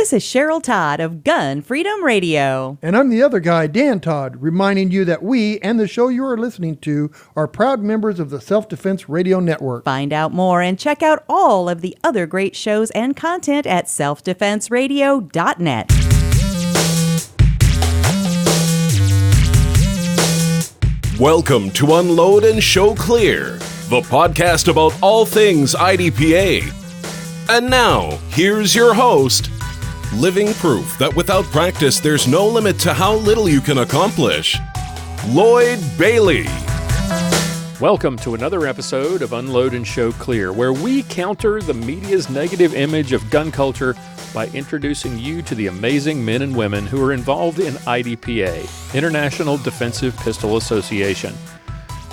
This is Cheryl Todd of Gun Freedom Radio. And I'm the other guy, Dan Todd, reminding you that we and the show you are listening to are proud members of the Self-Defense Radio Network. Find out more and check out all of the other great shows and content at selfdefenseradio.net. Welcome to Unload and Show Clear, the podcast about all things IDPA. And now, here's your host, living proof that without practice, there's no limit to how little you can accomplish, Lloyd Bailey. Welcome to another episode of Unload and Show Clear, where we counter the media's negative image of gun culture by introducing you to the amazing men and women who are involved in IDPA, International Defensive Pistol Association.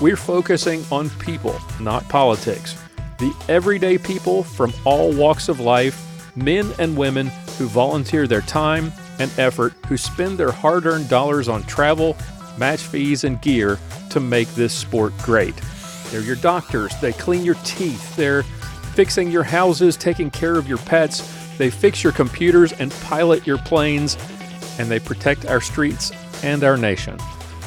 We're focusing on people, not politics. The everyday people from all walks of life, men and women who volunteer their time and effort, who spend their hard-earned dollars on travel, match fees, and gear to make this sport great. They're your doctors, they clean your teeth, they're fixing your houses, taking care of your pets, they fix your computers and pilot your planes, and they protect our streets and our nation.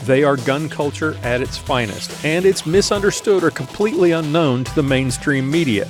They are gun culture at its finest, and it's misunderstood or completely unknown to the mainstream media.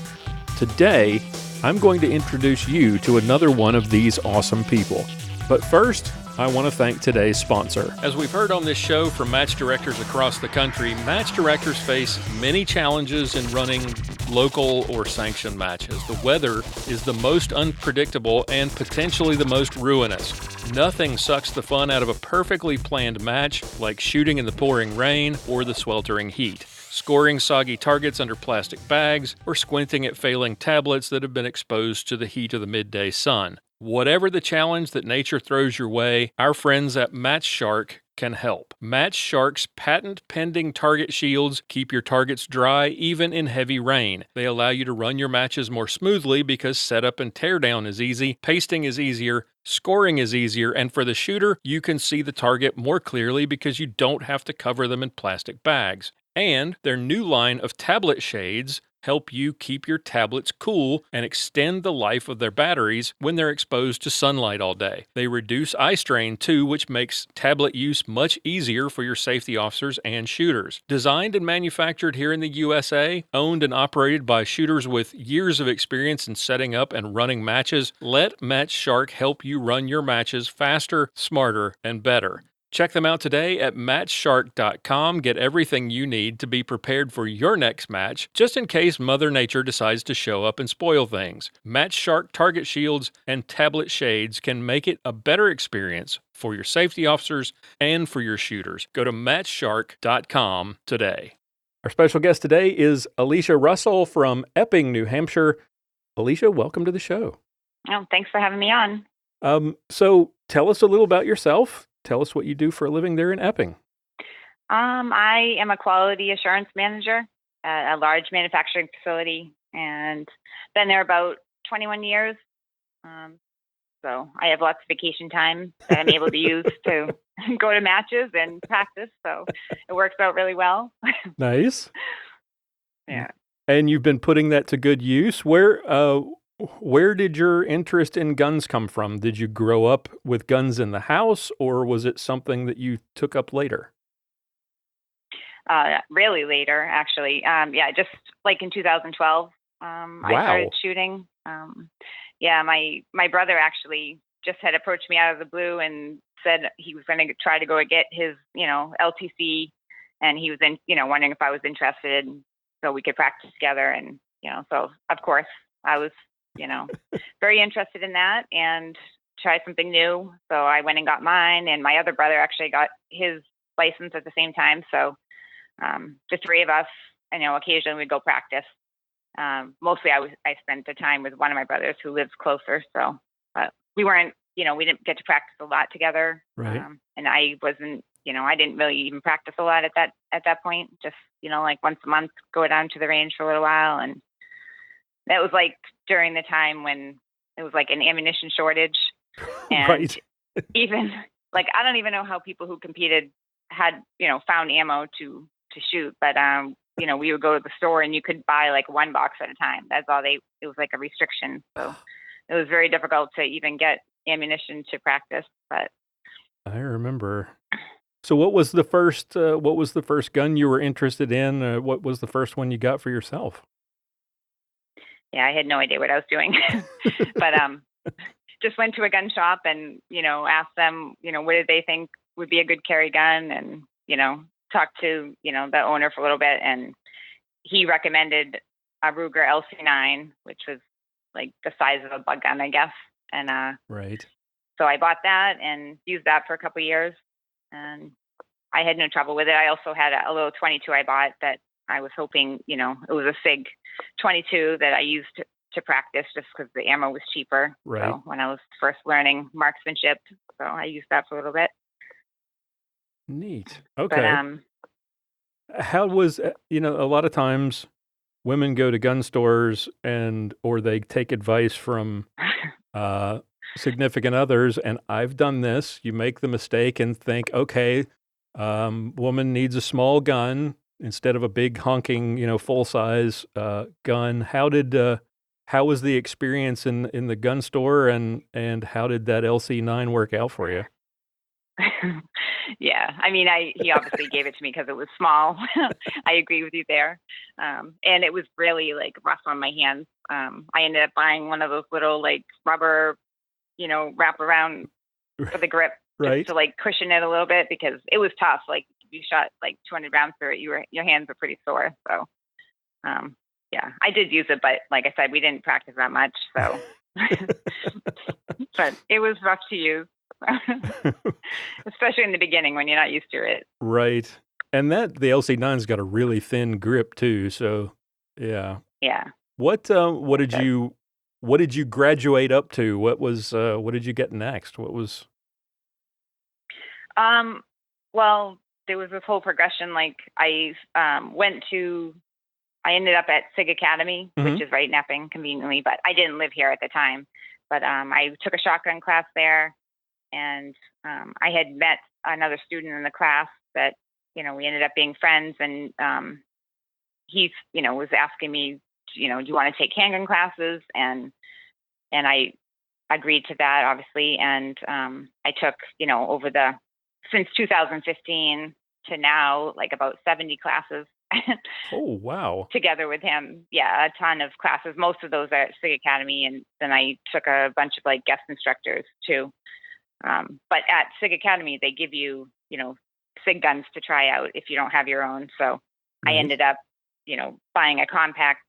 Today, I'm going to introduce you to another one of these awesome people. But first, I want to thank today's sponsor. As we've heard on this show from match directors across the country, match directors face many challenges in running local or sanctioned matches. The weather is the most unpredictable and potentially the most ruinous. Nothing sucks the fun out of a perfectly planned match like shooting in the pouring rain or the sweltering heat, scoring soggy targets under plastic bags, or squinting at failing tablets that have been exposed to the heat of the midday sun. Whatever the challenge that nature throws your way, our friends at Match Shark can help. Match Shark's patent-pending target shields keep your targets dry even in heavy rain. They allow you to run your matches more smoothly because setup and teardown is easy, pasting is easier, scoring is easier, and for the shooter, you can see the target more clearly because you don't have to cover them in plastic bags. And their new line of tablet shades help you keep your tablets cool and extend the life of their batteries when they're exposed to sunlight all day. They reduce eye strain too, which makes tablet use much easier for your safety officers and shooters. Designed and manufactured here in the USA, owned and operated by shooters with years of experience in setting up and running matches, let Match Shark help you run your matches faster, smarter, and better. Check them out today at matchshark.com. Get everything you need to be prepared for your next match, just in case Mother Nature decides to show up and spoil things. Match Shark target shields and tablet shades can make it a better experience for your safety officers and for your shooters. Go to matchshark.com today. Our special guest today is Alecia Russell from Epping, New Hampshire. Alecia, welcome to the show. Oh, thanks for having me on. So tell us a little about yourself. Tell us what you do for a living there in Epping. I am a quality assurance manager at a large manufacturing facility and been there about 21 years. So I have lots of vacation time that I'm able to use to go to matches and practice. So it works out really well. Nice. Yeah. And you've been putting that to good use. Where did your interest in guns come from? Did you grow up with guns in the house, or was it something that you took up later? Really later, actually. Just like in 2012, Wow. I started shooting. My brother actually just had approached me out of the blue and said he was going to try to go get his, LTC, and he was wondering if I was interested, so we could practice together. And so of course I was very interested in that and try something new. So I went and got mine, and my other brother actually got his license at the same time. So the three of us, occasionally we'd go practice. Mostly I spent the time with one of my brothers who lives closer. So we weren't, we didn't get to practice a lot together. Right. And I wasn't, I didn't really even practice a lot at that point. Just, like once a month, go down to the range for a little while. And that was like during the time when it was like an ammunition shortage. And Right. even like, I don't even know how people who competed had, found ammo to shoot. But, we would go to the store and you could buy like one box at a time. That's all it was like a restriction. So it was very difficult to even get ammunition to practice. But I remember. So what was the first gun you were interested in? What was the first one you got for yourself? yeah, I had no idea what I was doing. But just went to a gun shop and, asked them, what did they think would be a good carry gun, and, talked to, the owner for a little bit, and he recommended a Ruger LC9, which was like the size of a bug gun, I guess. And Right. so I bought that and used that for a couple of years, and I had no trouble with it. I also had a little 22 I bought that I was hoping, it was a SIG 22 that I used to practice just because the ammo was cheaper. Right. So when I was first learning marksmanship, so I used that for a little bit. Neat. Okay. But How was, a lot of times women go to gun stores or they take advice from significant others, and I've done this. You make the mistake and think, okay, woman needs a small gun instead of a big honking, full size gun. How was the experience in the gun store, and how did that LC9 work out for you? yeah, I mean, he obviously gave it to me because it was small. I agree with you there. And it was really like rough on my hands. I ended up buying one of those little like rubber, wrap around for the grip, Right. just to like cushion it a little bit, because it was tough. Like you shot like 200 rounds through it, your hands were pretty sore. So, yeah, I did use it, but like I said, we didn't practice that much. So, but it was rough to use. Especially in the beginning when you're not used to it. Right. And the LC9's got a really thin grip too, so yeah. Yeah. What did you graduate up to? What did you get next? What was Well, there was this whole progression. Like I ended up at SIG Academy, which is right in Epping, conveniently, but I didn't live here at the time. But I took a shotgun class there. And I had met another student in the class that, we ended up being friends. And he, was asking me, do you want to take handgun classes? And I agreed to that, obviously. And I took, since 2015 to now, like about 70 classes. Oh, wow. Together with him. Yeah, a ton of classes. Most of those are at SIG Academy. And then I took a bunch of like guest instructors too. But at SIG Academy, they give you, SIG guns to try out if you don't have your own. So I ended up, buying a compact,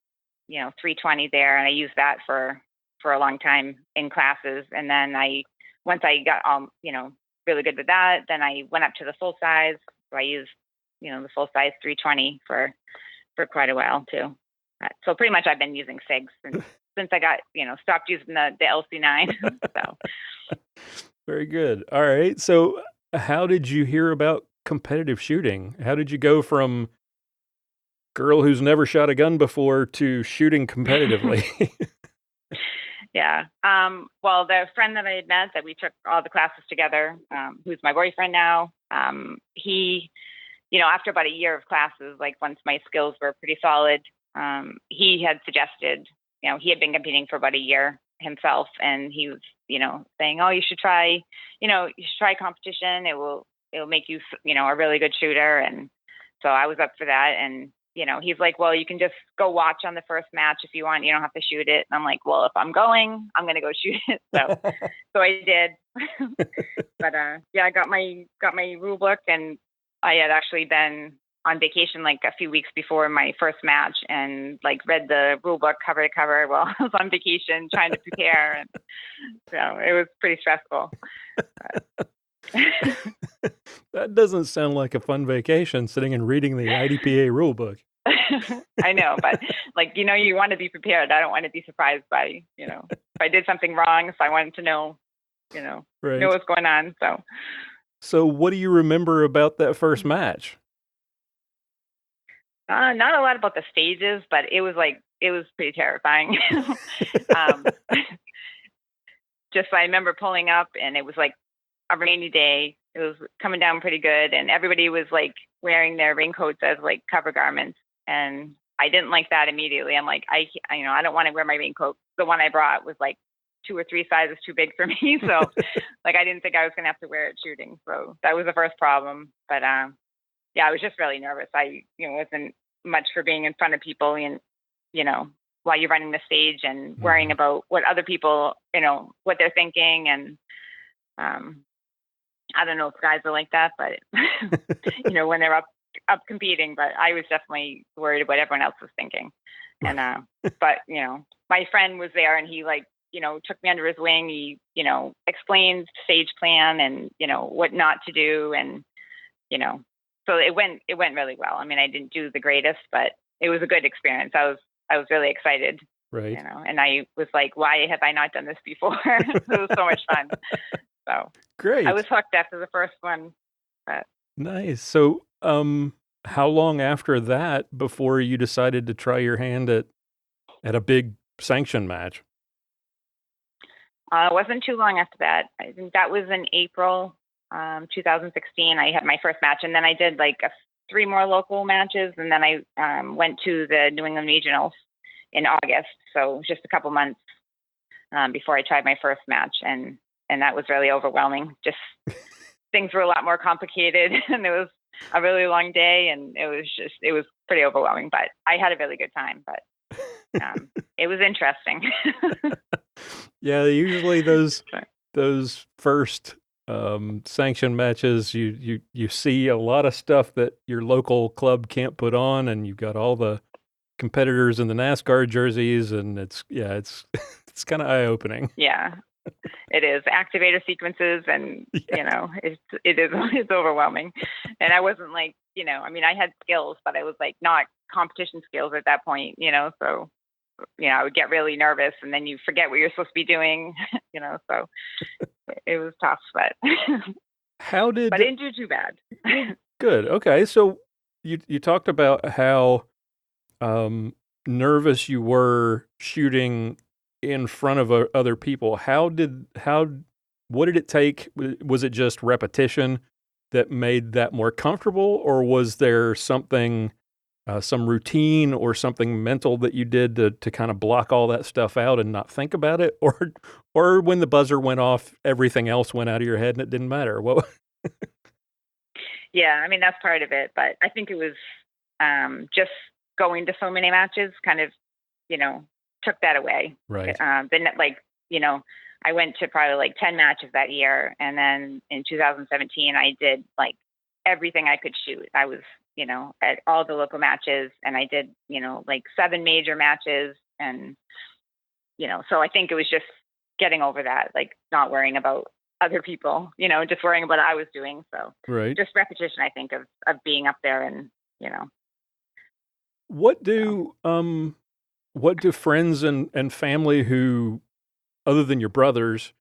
320 there, and I used that for a long time in classes. And then once I got really good with that, then I went up to the full size. So I used, the full size 320 for quite a while too. So pretty much I've been using SIGs since I got, stopped using the LC9. So. Very good. All right. So how did you hear about competitive shooting? How did you go from girl who's never shot a gun before to shooting competitively? Yeah. Well, the friend that I had met that we took all the classes together, who's my boyfriend now, he, after about a year of classes, like once my skills were pretty solid, he had suggested, he had been competing for about a year himself, and he was, saying, oh, you should try competition. It'll make you, a really good shooter. And so I was up for that. And, he's like, well, you can just go watch on the first match if you want. You don't have to shoot it. And I'm like, well, if I'm going, I'm going to go shoot it. So I did. But yeah, I got my rule book, and I had actually been on vacation like a few weeks before my first match, and like read the rule book cover to cover while I was on vacation trying to prepare. And so it was pretty stressful. That doesn't sound like a fun vacation, sitting and reading the IDPA rule book. I know, but like, you want to be prepared. I don't want to be surprised by, if I did something wrong. So I wanted to know, Right. know what's going on. So what do you remember about that first match? Not a lot about the stages, but it was pretty terrifying. Just I remember pulling up, and it was like a rainy day. It was coming down pretty good, and everybody was like wearing their raincoats as like cover garments, and I didn't like that immediately. I'm like, I don't want to wear my raincoat. The one I brought was like 2 or 3 sizes too big for me. So like, I didn't think I was going to have to wear it shooting. So that was the first problem. But yeah, I was just really nervous. I, wasn't much for being in front of people and, while you're running the stage and worrying about what other people, what they're thinking. And I don't know if guys are like that, but, when they're up competing, but I was definitely worried what everyone else was thinking. And, but, my friend was there and he took me under his wing. He, explained stage plan and, what not to do. And, so it went really well. I mean, I didn't do the greatest, but it was a good experience. I was really excited, right. And I was like, why have I not done this before? It was so much fun. So great. I was hooked after the first one. But. Nice. So, how long after that before you decided to try your hand at a big sanction match? It wasn't too long after that. I think that was in April 2016. I had my first match, and then I did 3 more local matches, and then I went to the New England Regionals in August. So it was just a couple months before I tried my first match, and that was really overwhelming. Just things were a lot more complicated, and it was a really long day, and it was pretty overwhelming. But I had a really good time. But it was interesting. Yeah, usually those first sanction matches, you see a lot of stuff that your local club can't put on, and you've got all the competitors in the NASCAR jerseys, and it's it's kind of eye-opening. Yeah, it is activator sequences, and it's overwhelming. And I wasn't I mean, I had skills, but I was not competition skills at that point, so I would get really nervous, and then you forget what you're supposed to be doing, so it was tough, but but I didn't do too bad. Good. Okay. So you talked about how nervous you were shooting in front of other people. What did it take? Was it just repetition that made that more comfortable, or was there something, some routine or something mental that you did to kind of block all that stuff out and not think about it? Or when the buzzer went off, everything else went out of your head and it didn't matter? What? Yeah, I mean, that's part of it, but I think it was just going to so many matches kind of, took that away. Right. Then I went to probably 10 matches that year. And then in 2017, I did everything I could shoot. I was, at all the local matches, and I did, 7 major matches. And, so I think it was just getting over that, not worrying about other people, just worrying about what I was doing. So right. Just repetition, I think, of being up there and, What do friends and family who, other than your brothers,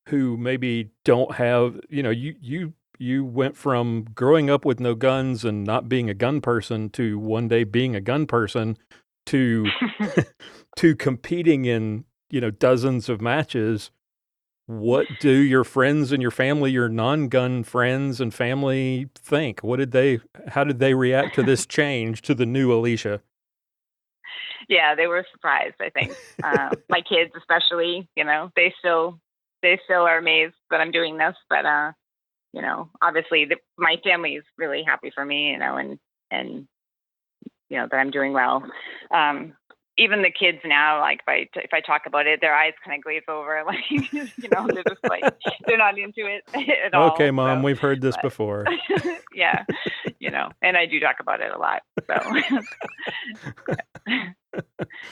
who maybe don't have, you went from growing up with no guns and not being a gun person to one day being a gun person to to competing in, dozens of matches. What do your friends and your family, your non-gun friends and family think? How did they react to this change to the new Alecia? Yeah, they were surprised, I think. My kids especially, they still are amazed that I'm doing this, but obviously my family is really happy for me, and that I'm doing well. Even the kids now, if I talk about it, their eyes kind of glaze over, they're just they're not into it at all. Okay, Mom, so, we've heard this before. Yeah, and I do talk about it a lot. So,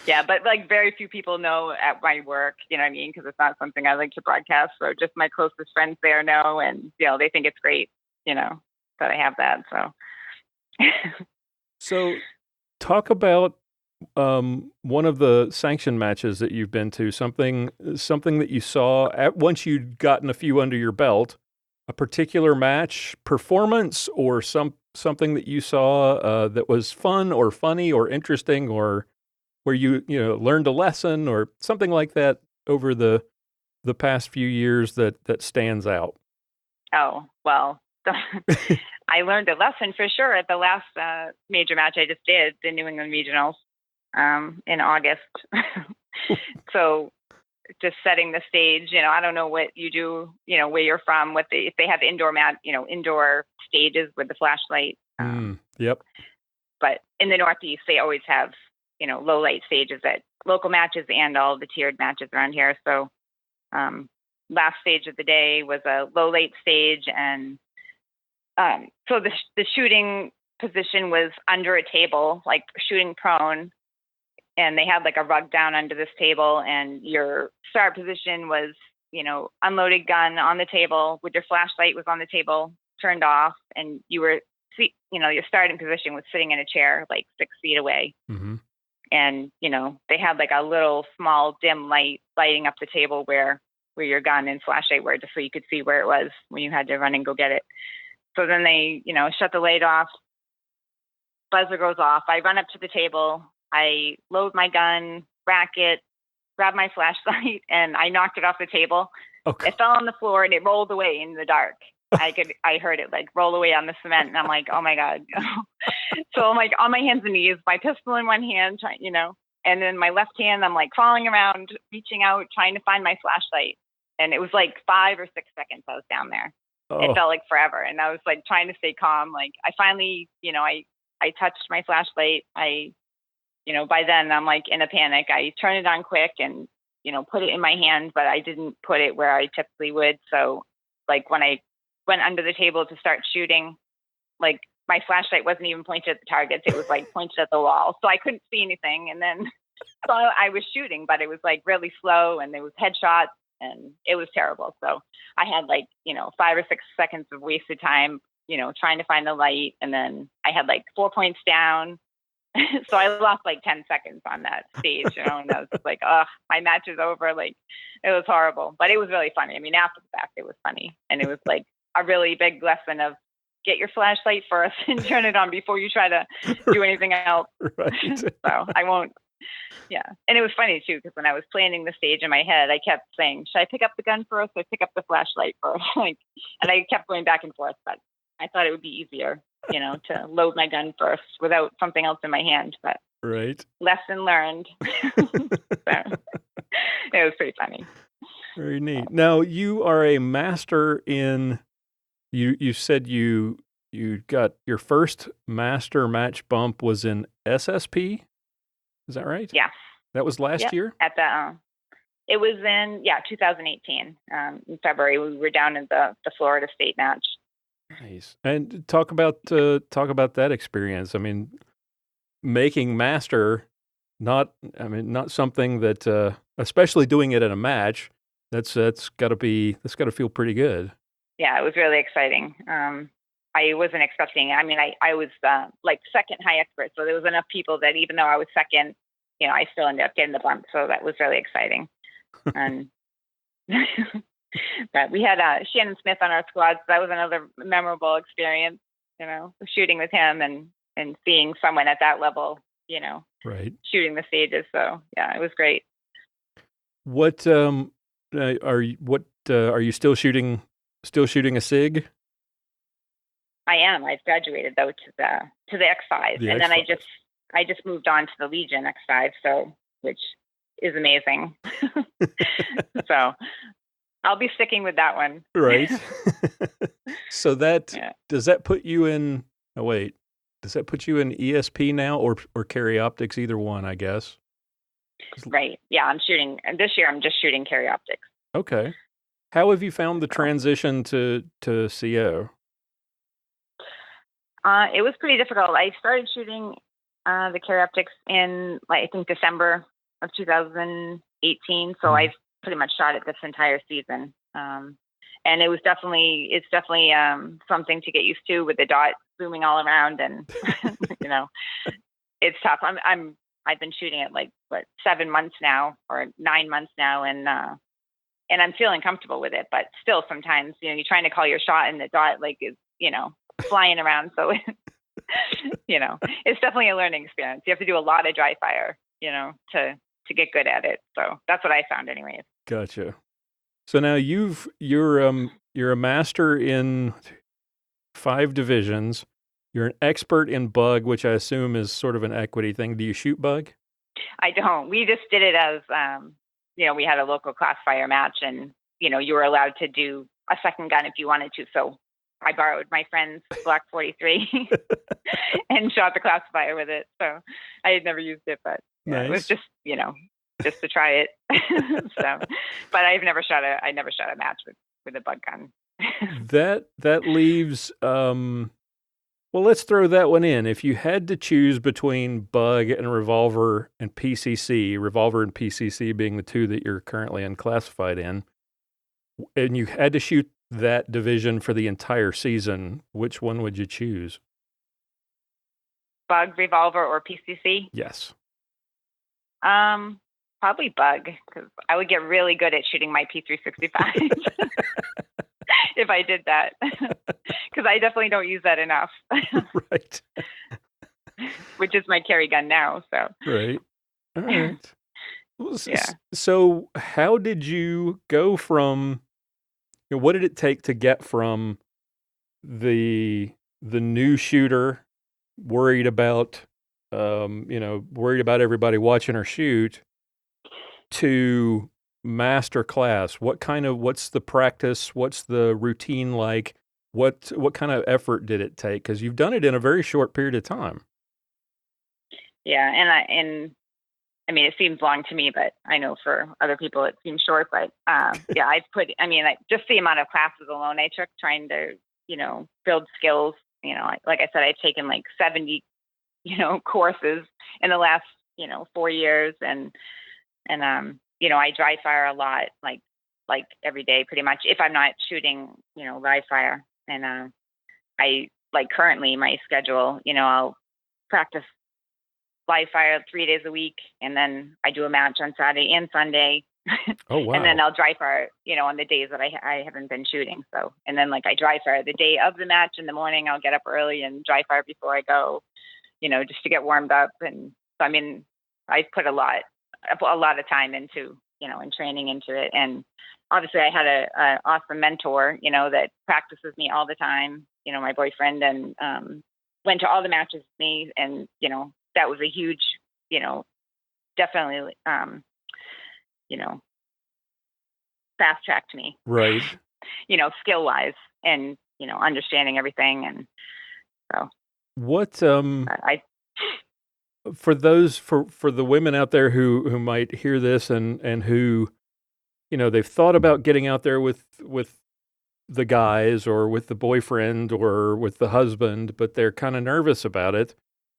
yeah, but very few people know at my work, you know what I mean? Because it's not something I like to broadcast. So just my closest friends there know, and they think it's great, that I have that. So, so talk about one of the sanction matches that you've been to, something that you saw once you'd gotten a few under your belt, a particular match performance, or something that you saw that was fun or funny or interesting, or where you learned a lesson or something like that over the past few years that stands out. Oh, well, I learned a lesson for sure at the last major match I just did, the New England Regionals, in August. So just setting the stage. I don't know what you do, where you're from, if they have indoor stages with the flashlight. Yep. But in the Northeast, they always have, low light stages at local matches and all the tiered matches around here. So last stage of the day was a low light stage. And so the shooting position was under a table, like shooting prone. And they had like a rug down under this table. And your start position was, unloaded gun on the table with your flashlight was on the table, turned off. And you were, your starting position was sitting in a chair like 6 feet away. Mm-hmm. And, they had like a little small dim light lighting up the table where your gun and flashlight were, just so you could see where it was when you had to run and go get it. So then they, shut the light off, buzzer goes off. I run up to the table, I load my gun, rack it, grab my flashlight, and I knocked it off the table. Okay. It fell on the floor and it rolled away in the dark. I heard it like roll away on the cement, and I'm like, oh my God. So I'm like on my hands and knees, my pistol in one hand, and then my left hand, I'm like crawling around, reaching out, trying to find my flashlight. And it was like 5 or 6 seconds I was down there. Oh. It felt like forever. And I was like trying to stay calm. Like I finally, I touched my flashlight. By then I'm like in a panic. I turned it on quick and, put it in my hand, but I didn't put it where I typically would. So like when I went under the table to start shooting, like my flashlight wasn't even pointed at the targets. It was like pointed at the wall. So I couldn't see anything. And then so I was shooting, but it was like really slow and there was headshots and it was terrible. So I had like, 5 or 6 seconds of wasted time, trying to find the light. And then I had like 4 points down. So I lost like 10 seconds on that stage, and I was like, oh, my match is over. Like it was horrible, but it was really funny. I mean, after the fact, it was funny. And it was like a really big lesson of get your flashlight first and turn it on before you try to do anything else. Right. So I won't. Yeah. And it was funny too, because when I was planning the stage in my head, I kept saying, should I pick up the gun first or pick up the flashlight first? And I kept going back and forth, but I thought it would be easier, to load my gun first without something else in my hand. But Right. lesson learned. So, it was pretty funny. Very neat. Now you are a master in. You said you got your first master match bump was in SSP. Is that right? Yeah. That was last year? At the it was in 2018. In February we were down in the Florida State match. Nice. And talk about that experience. I mean, making master, not something that especially doing it in a match, that's got to feel pretty good. Yeah, it was really exciting. I wasn't expecting. I mean, I was like second high expert, so there was enough people that even though I was second, I still ended up getting the bump. So that was really exciting. And but we had Shannon Smith on our squad, so that was another memorable experience. Shooting with him and seeing someone at that level, right, shooting the stages. So yeah, it was great. What are you still shooting? Still shooting a SIG? I am. I've graduated though to the X5, and then I just moved on to the Legion X5, so which is amazing. So I'll be sticking with that one. Right. So does that put you in? Oh wait, does that put you in ESP now or carry optics? Either one, I guess. Right. Yeah, I'm shooting, and this year I'm just shooting carry optics. Okay. How have you found the transition to CO? It was pretty difficult. I started shooting the carry optics in, I think, December of 2018. So I've pretty much shot it this entire season. And it's definitely something to get used to with the dot zooming all around, and it's tough. I've been shooting it like 7 months now or 9 months now, and I'm feeling comfortable with it. But still, sometimes you're trying to call your shot and the dot is flying around. So it's definitely a learning experience. You have to do a lot of dry fire, to get good at it. So that's what I found, anyways. Gotcha. So now you're a master in 5 divisions. You're an expert in bug, which I assume is sort of an equity thing. Do you shoot bug? I don't. We just did it as we had a local classifier match, and, you were allowed to do a second gun if you wanted to. So I borrowed my friend's Glock 43 and shot the classifier with it. So I had never used it, but it was just, just to try it. So, but I never shot a match with a bug gun. That leaves, well, let's throw that one in. If you had to choose between bug and revolver and PCC being the two that you're currently unclassified in, and you had to shoot that division for the entire season, which one would you choose? Bug, revolver, or PCC? Yes. Probably bug, because I would get really good at shooting my P365 if I did that, because I definitely don't use that enough. Right. Which is my carry gun now. So. Right. All right. Well, yeah. So how did you go from, what did it take to get from the new shooter worried about everybody watching her shoot to master class? What's the practice? What's the routine like? What kind of effort did it take? Because you've done it in a very short period of time. Yeah, and I mean, it seems long to me, but I know for other people it seems short. But yeah, just the amount of classes alone I took trying to, build skills. Like I said, I'd taken like 70, courses in the last, 4 years, and I dry fire a lot, like every day, pretty much, if I'm not shooting, live fire. And I like currently my schedule, I'll practice live fire 3 days a week, and then I do a match on Saturday and Sunday. Oh, wow. And then I'll dry fire, on the days that I haven't been shooting. So, and then I dry fire the day of the match in the morning. I'll get up early and dry fire before I go, just to get warmed up. And so, I mean, I put a lot of time into, and training into it. And obviously I had an awesome mentor, that practices me all the time, my boyfriend, and went to all the matches with me. And, that was a huge, definitely, fast tracked me. Right. Skill wise, and, understanding everything. And so what, I for the women out there who might hear this and who, they've thought about getting out there with the guys or with the boyfriend or with the husband, but they're kind of nervous about it,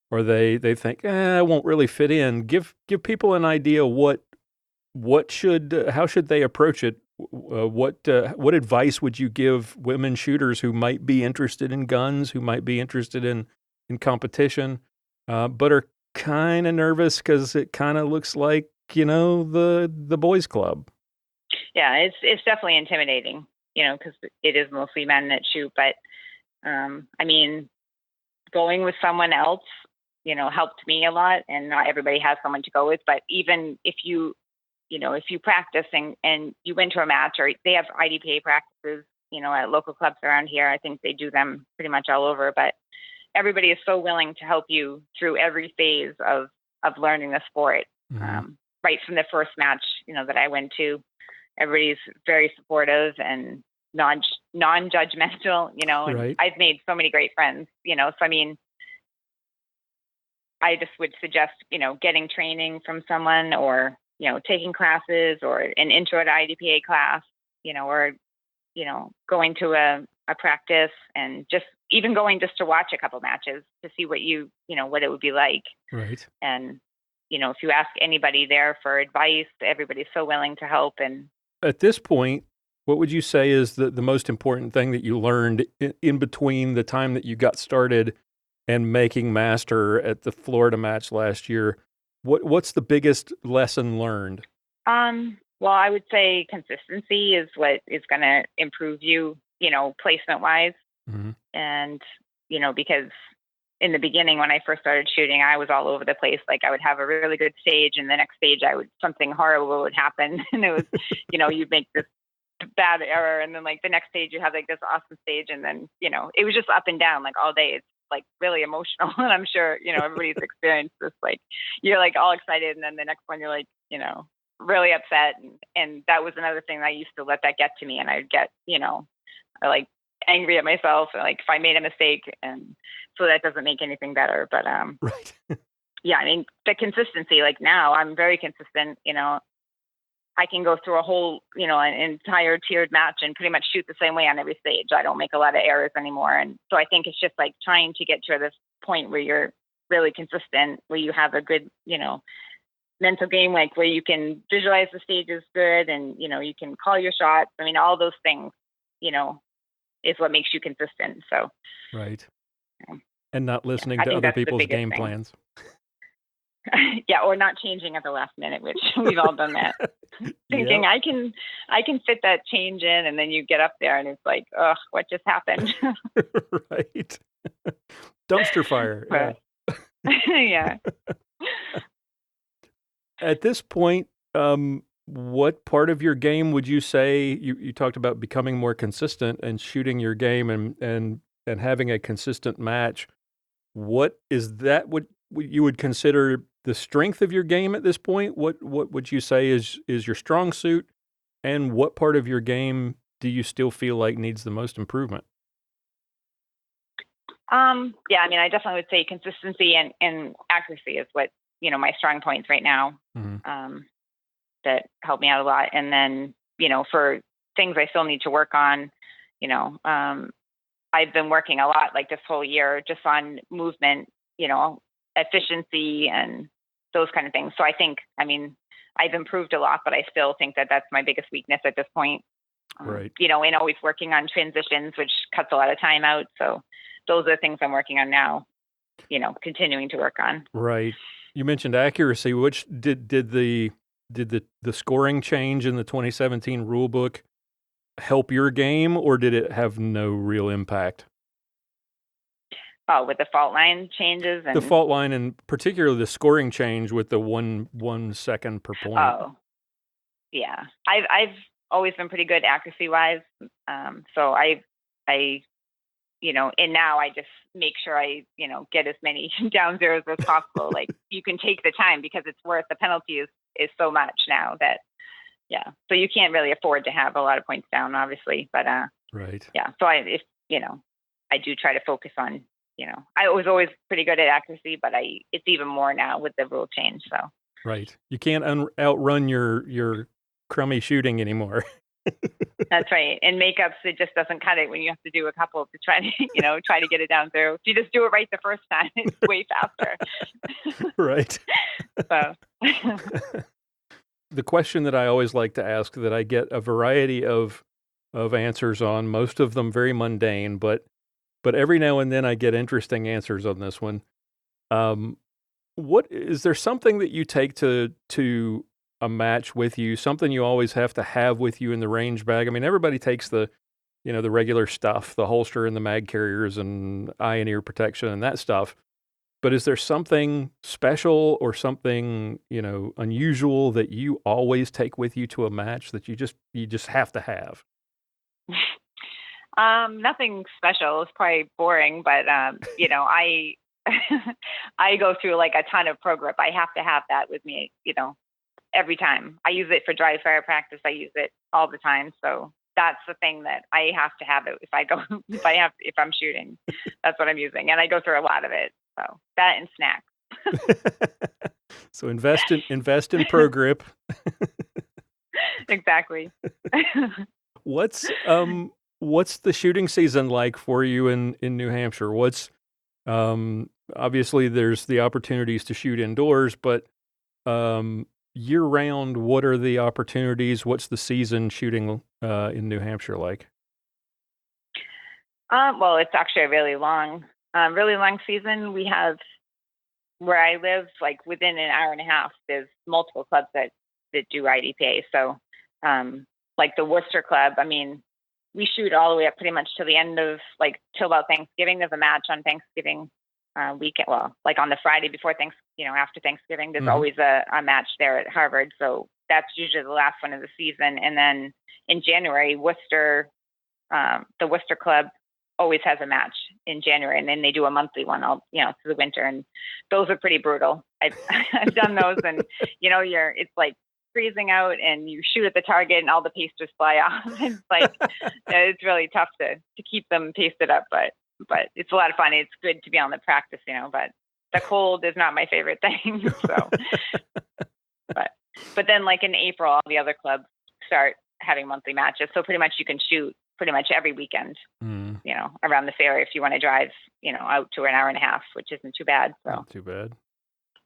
or they think, I won't really fit in. Give people an idea how should they approach it? What advice would you give women shooters who might be interested in guns, who might be interested in competition, but are kind of nervous because it kind of looks like, the boys club? Yeah, it's definitely intimidating, because it is mostly men that shoot. But I mean, going with someone else, helped me a lot. And not everybody has someone to go with. But even if you practice and you went to a match, or they have IDPA practices, at local clubs around here, I think they do them pretty much all over. But everybody is so willing to help you through every phase of learning the sport. Mm-hmm. Right from the first match, that I went to, everybody's very supportive and non-judgmental, and Right. I've made so many great friends, so I mean, I just would suggest, getting training from someone, or, taking classes, or an intro to IDPA class, or, going to a practice, and just even going just to watch a couple matches to see what what it would be like. Right. And, if you ask anybody there for advice, everybody's so willing to help. And at this point, what would you say is the most important thing that you learned in between the time that you got started and making master at the Florida match last year? What's the biggest lesson learned? Well, I would say consistency is what is going to improve you, placement wise. Mm-hmm. And, because in the beginning, when I first started shooting, I was all over the place. Like, I would have a really good stage, and the next stage something horrible would happen. And it was, you'd make this bad error. And then the next stage you have this awesome stage. And then, it was just up and down, all day. It's really emotional. And I'm sure, everybody's experienced this, you're all excited. And then the next one you're really upset. And that was another thing I used to let that get to me, and I'd get, like angry at myself, like if I made a mistake, and so that doesn't make anything better. But Right. yeah, I mean, the consistency, like now I'm very consistent, I can go through a whole, an entire tiered match and pretty much shoot the same way on every stage. I don't make a lot of errors anymore. And so I think it's just like trying to get to this point where you're really consistent, where you have a good, mental game, like where you can visualize the stages good, and, you can call your shots. I mean, all those things, is what makes you consistent. So. Right. And not listening I to think other that's the people's biggest game thing. plans. Yeah, or not changing at the last minute, which we've all done that. Thinking Yep. I can fit that change in, and then you get up there and it's like, oh, what just happened? Right. Dumpster fire. Yeah. Yeah. At this point, what part of your game would you say you talked about becoming more consistent and shooting your game and having a consistent match? What is that? What you would consider the strength of your game at this point? What would you say is your strong suit, and what part of your game do you still feel like needs the most improvement? Yeah, I mean, I definitely would say consistency and accuracy is what, my strong points right now. Mm-hmm. That help me out a lot. And then, for things I still need to work on, I've been working a lot, like this whole year, just on movement, efficiency and those kind of things. So I think, I mean, I've improved a lot, but I still think that that's my biggest weakness at this point. Right. And always working on transitions, which cuts a lot of time out. So those are the things I'm working on now, continuing to work on. Right. You mentioned accuracy. Which did the scoring change in the 2017 rule book help your game, or did it have no real impact? Oh, with the fault line changes and the fault line, and particularly the scoring change with the 1 second per point. Oh, yeah. I've always been pretty good accuracy wise. So I and now I just make sure I, get as many down zeros as possible. Like you can take the time because it's worth the penalty is so much now that, yeah. So you can't really afford to have a lot of points down, obviously, but right. Yeah. So I do try to focus on, I was always pretty good at accuracy, but it's even more now with the rule change. So. Right. You can't outrun your crummy shooting anymore. That's right. In makeups, it just doesn't cut it when you have to do a couple to try to, try to get it down through. If you just do it right the first time, it's way faster. Right. So. The question that I always like to ask, that I get a variety of answers on, most of them very mundane, but every now and then I get interesting answers on this one. What is there something that you take to a match with you, something you always have to have with you in the range bag? I mean, everybody takes the regular stuff, the holster and the mag carriers and eye and ear protection and that stuff. But is there something special or something, unusual that you always take with you to a match that you just have to have? Nothing special. It's probably boring, but I I go through like a ton of pro grip. I have to have that with me, every time. I use it for dry fire practice. I use it all the time. So that's the thing that I have to have it if I'm shooting. That's what I'm using. And I go through a lot of it. So that and snacks. So invest in pro grip. Exactly. What's the shooting season like for you in New Hampshire? What's obviously there's the opportunities to shoot indoors, but year round, what are the opportunities? What's the season shooting in New Hampshire like? Well, it's actually a really long season. We have, where I live, like within an hour and a half, there's multiple clubs that do IDPA. So, like the Worcester Club, I mean, we shoot all the way up pretty much to the end of, like, till about Thanksgiving. There's a match on Thanksgiving weekend. Well, like on the Friday before after Thanksgiving, there's always a match there at Harvard. So that's usually the last one of the season. And then in January, Worcester, the Worcester Club always has a match in January, and then they do a monthly one all through the winter, and those are pretty brutal. I've done those, and it's like freezing out and you shoot at the target and all the pasters fly off. It's like, it's really tough to keep them pasted up, but it's a lot of fun. It's good to be on the practice, but the cold is not my favorite thing. So, but then like in April, all the other clubs start having monthly matches. So pretty much you can shoot pretty much every weekend, around this area if you want to drive, out to an hour and a half, which isn't too bad. So. Not too bad.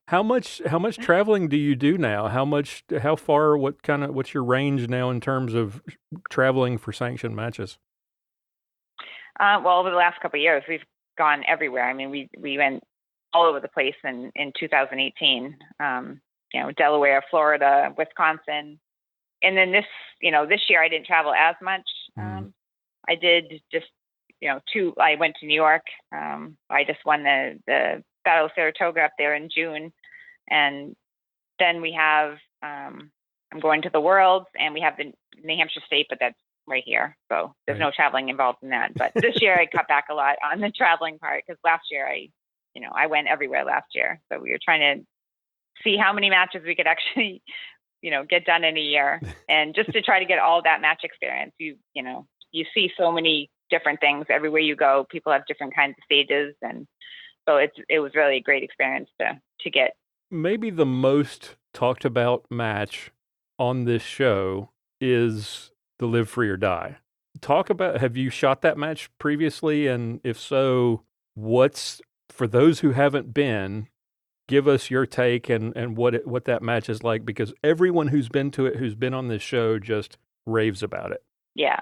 How much traveling do you do now? How far, what's your range now in terms of traveling for sanctioned matches? Well, over the last couple of years, we've gone everywhere. I mean, we went all over the place in 2018, Delaware, Florida, Wisconsin. And then this year I didn't travel as much. I did just, I went to New York. I just won the Battle of Saratoga up there in June. And then we have, I'm going to the Worlds, and we have the New Hampshire State, but that's right here. So there's no traveling involved in that. But this year I cut back a lot on the traveling part, because last year I went everywhere last year. So we were trying to see how many matches we could actually, get done in a year. And just to try to get all that match experience, you see so many different things everywhere you go. People have different kinds of stages. And so it was really a great experience to get. Maybe the most talked about match on this show is the Live Free or Die. Have you shot that match previously? And if so, for those who haven't been, give us your take and what that match is like, because everyone who's been to it, who's been on this show, just raves about it. Yeah.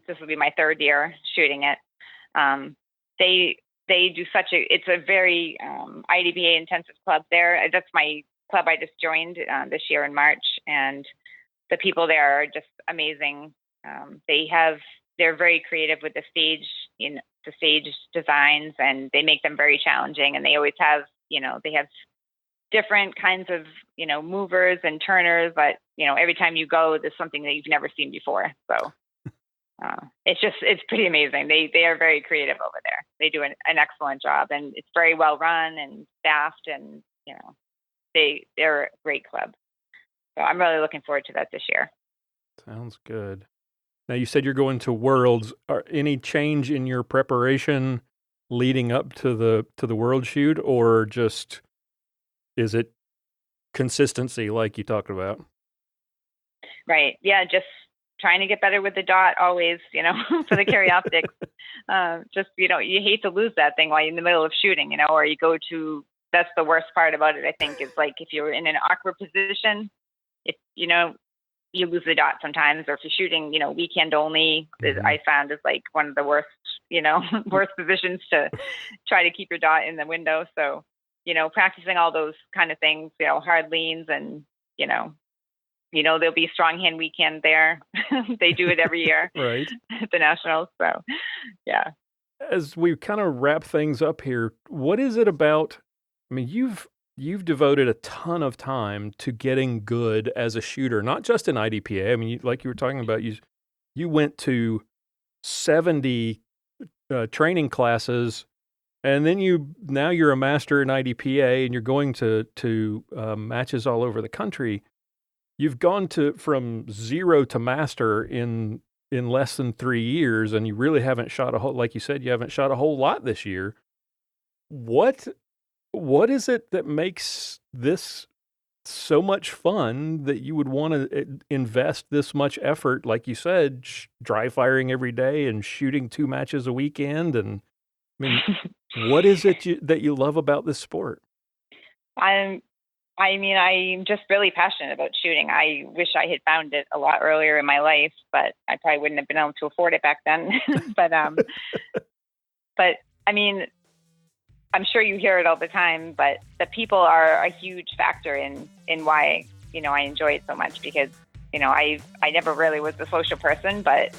This will be my third year shooting it. They do it's a very IDPA intensive club there. That's my club I just joined this year in March, and the people there are just amazing. They're very creative with the stage designs, and they make them very challenging. And they always have, they have different kinds of, movers and turners, but, every time you go, there's something that you've never seen before. So it's pretty amazing. They are very creative over there. They do an excellent job, and it's very well run and staffed, and, they're a great club. So I'm really looking forward to that this year. Sounds good. Now, you said you're going to Worlds. Any change in your preparation leading up to the World shoot, or just is it consistency like you talked about? Right. Yeah. Just trying to get better with the dot always, for the carry optics. Just, you hate to lose that thing while you're in the middle of shooting, or you go to, that's the worst part about it, I think, is like if you're in an awkward position, if, you lose the dot sometimes, or if you're shooting, weekend only, I found is like one of the worst, worst positions to try to keep your dot in the window. So, practicing all those kind of things, hard leans, and, there'll be strong hand weekend there. They do it every year. Right. At the Nationals. So, yeah. As we kind of wrap things up here, what is it about, you've devoted a ton of time to getting good as a shooter, not just in IDPA. Like you were talking about, you went to 70 training classes, and then now you're a master in IDPA, and you're going to matches all over the country. You've gone from zero to master in less than 3 years, and you really haven't shot like you said, you haven't shot a whole lot this year. What is it that makes this so much fun that you would want to invest this much effort, like you said, dry firing every day and shooting 2 matches a weekend? And what is it that you love about this sport? I'm just really passionate about shooting. I wish I had found it a lot earlier in my life, but I probably wouldn't have been able to afford it back then. But I'm sure you hear it all the time, but the people are a huge factor in why, I enjoy it so much, because, I never really was a social person, but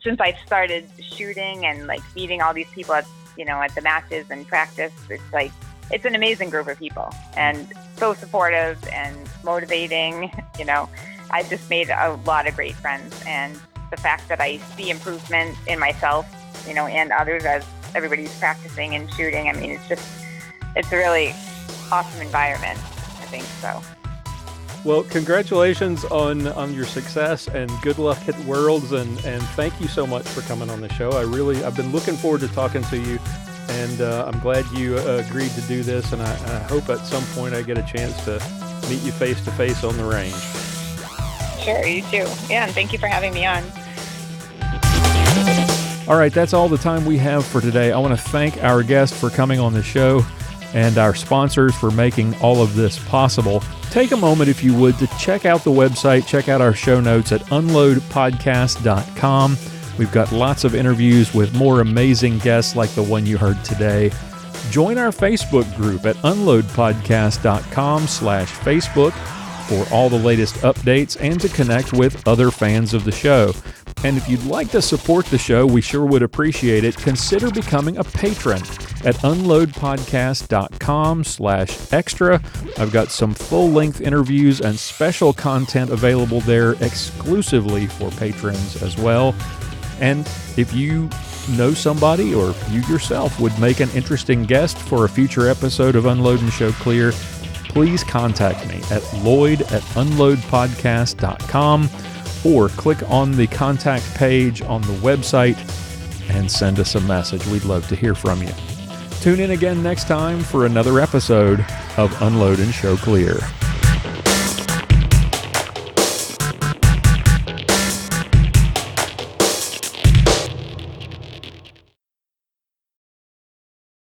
since I started shooting and like meeting all these people at the matches and practice, it's like, it's an amazing group of people and so supportive and motivating. I've just made a lot of great friends, and the fact that I see improvement in myself, and others as everybody's practicing and shooting. It's a really awesome environment, I think so. Well, congratulations on your success and good luck at Worlds, and thank you so much for coming on the show. I've been looking forward to talking to you, and I'm glad you agreed to do this, and I hope at some point I get a chance to meet you face to face on the range. Sure, you too. Yeah, and thank you for having me on. All right, that's all the time we have for today. I want to thank our guest for coming on the show and our sponsors for making all of this possible. Take a moment, if you would, to check out the website, check out our show notes at unloadpodcast.com. We've got lots of interviews with more amazing guests like the one you heard today. Join our Facebook group at unloadpodcast.com/Facebook for all the latest updates and to connect with other fans of the show. And if you'd like to support the show, we sure would appreciate it. Consider becoming a patron at unloadpodcast.com/extra. I've got some full-length interviews and special content available there exclusively for patrons as well. And if you know somebody or you yourself would make an interesting guest for a future episode of Unload and Show Clear, please contact me at lloyd@unloadpodcast.com or click on the contact page on the website and send us a message. We'd love to hear from you. Tune in again next time for another episode of Unload and Show Clear.